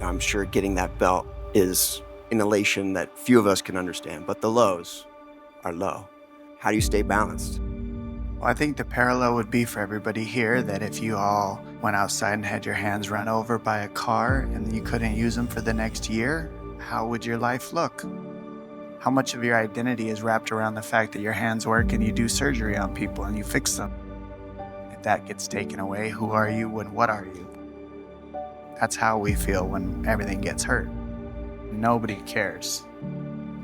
I'm sure getting that belt is an elation that few of us can understand, but the lows are low. How do you stay balanced? Well, I think the parallel would be for everybody here that if you all went outside and had your hands run over by a car and you couldn't use them for the next year, how would your life look? How much of your identity is wrapped around the fact that your hands work and you do surgery on people and you fix them? If that gets taken away, who are you and what are you? That's how we feel when everything gets hurt. Nobody cares.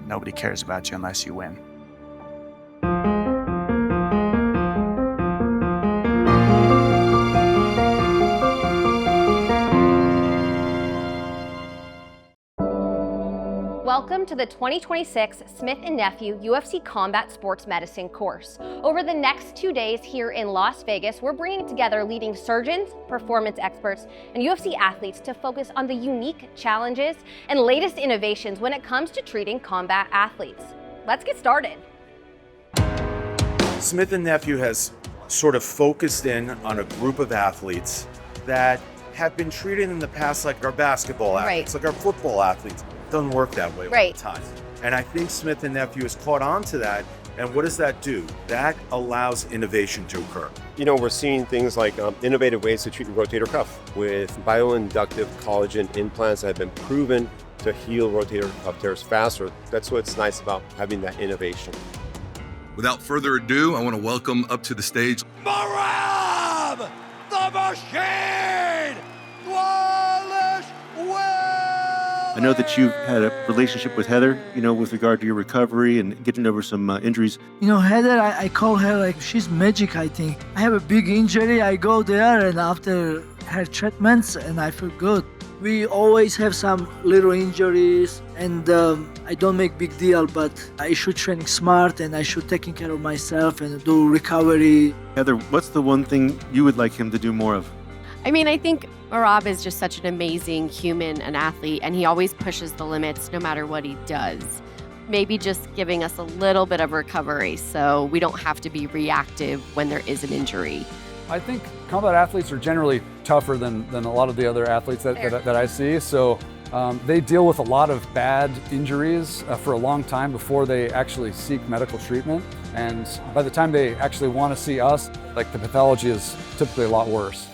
Nobody cares about you unless you win. Welcome to the 2026 Smith+Nephew UFC Combat Sports Medicine course. Over the next 2 days here in Las Vegas, we're bringing together leading surgeons, performance experts, and UFC athletes to focus on the unique challenges and latest innovations when it comes to treating combat athletes. Let's get started. Smith+Nephew has sort of focused in on a group of athletes that have been treated in the past like our basketball athletes, like our football athletes. Doesn't work that way all the time. And I think Smith+Nephew has caught on to that. And what does that do? That allows innovation to occur. You know, we're seeing things like innovative ways to treat the rotator cuff with bioinductive collagen implants that have been proven to heal rotator cuff tears faster. That's what's nice about having that innovation. Without further ado, I want to welcome up to the stage Merab, the machine, Dvalishvili. I know that you've had a relationship with Heather, with regard to your recovery and getting over some injuries. Heather, I call her like she's magic, I think. I have a big injury, I go there and after her treatments and I feel good. We always have some little injuries and I don't make big deal, but I should train smart and I should taking care of myself and do recovery. Heather, what's the one thing you would like him to do more of? I think Merab is just such an amazing human and athlete, and he always pushes the limits no matter what he does. Maybe just giving us a little bit of recovery so we don't have to be reactive when there is an injury. I think combat athletes are generally tougher than a lot of the other athletes that I see. So they deal with a lot of bad injuries for a long time before they actually seek medical treatment. And by the time they actually want to see us, like the pathology is typically a lot worse.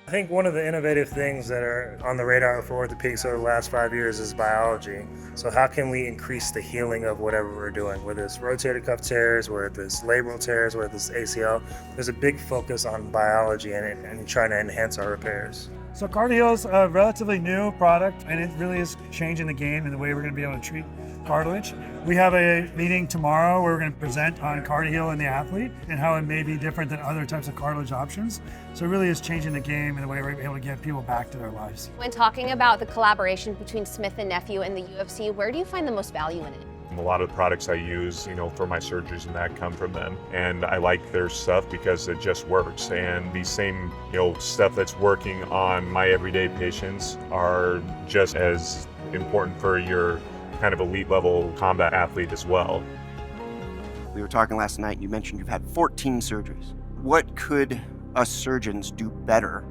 I think one of the innovative things that are on the radar for orthopedics over the last 5 years is biology. So how can we increase the healing of whatever we're doing, whether it's rotator cuff tears, whether it's labral tears, whether it's ACL. There's a big focus on biology and trying to enhance our repairs. So cardio is a relatively new product and it really is changing the game and the way we're going to be able to treat cartilage. We have a meeting tomorrow where we're going to present on cardio in the athlete and how it may be different than other types of cartilage options. So it really is changing the game and the way we're able to get people back to their lives. When talking about the collaboration between Smith+Nephew and the UFC, where do you find the most value in it? A lot of the products I use, for my surgeries and that come from them. And I like their stuff because it just works. And the same, stuff that's working on my everyday patients are just as important for your kind of elite level combat athlete as well. We were talking last night, you mentioned you've had 14 surgeries. What could us surgeons do better?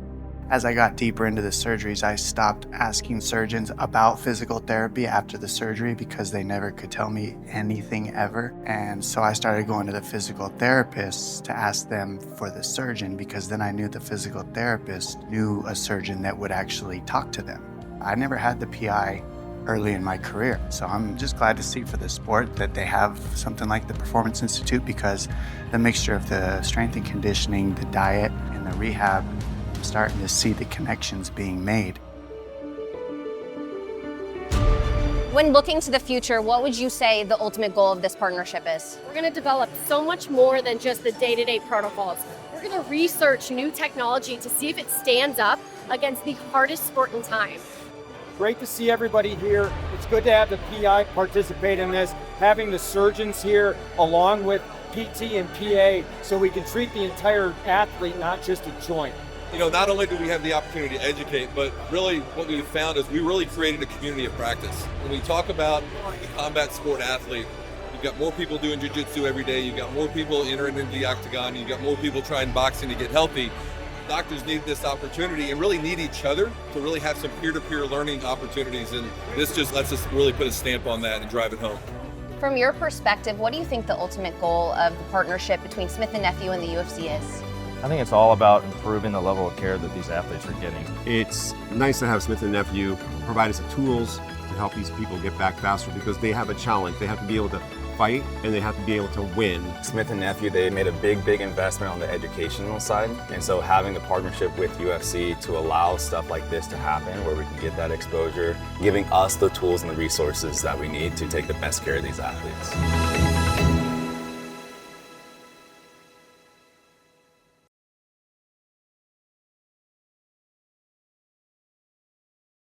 As I got deeper into the surgeries, I stopped asking surgeons about physical therapy after the surgery because they never could tell me anything ever. And so I started going to the physical therapists to ask them for the surgeon because then I knew the physical therapist knew a surgeon that would actually talk to them. I never had the PI early in my career. So I'm just glad to see for the sport that they have something like the Performance Institute because the mixture of the strength and conditioning, the diet, and the rehab, I'm starting to see the connections being made. When looking to the future, what would you say the ultimate goal of this partnership is? We're going to develop so much more than just the day-to-day protocols. We're going to research new technology to see if it stands up against the hardest sport in time. Great to see everybody here. It's good to have the PI participate in this, having the surgeons here along with PT and PA so we can treat the entire athlete, not just a joint. Not only do we have the opportunity to educate, but really what we've found is we really created a community of practice. When we talk about the combat sport athlete, you've got more people doing jiu-jitsu every day, you've got more people entering into the octagon, you've got more people trying boxing to get healthy. doctors need this opportunity and really need each other to really have some peer-to-peer learning opportunities. And this just lets us really put a stamp on that and drive it home. From your perspective, what do you think the ultimate goal of the partnership between Smith+Nephew and the UFC is? I think it's all about improving the level of care that these athletes are getting. It's nice to have Smith+Nephew provide us the tools to help these people get back faster because they have a challenge. They have to be able to fight and they have to be able to win. Smith+Nephew, they made a big investment on the educational side. And so having the partnership with UFC to allow stuff like this to happen, where we can get that exposure, giving us the tools and the resources that we need to take the best care of these athletes.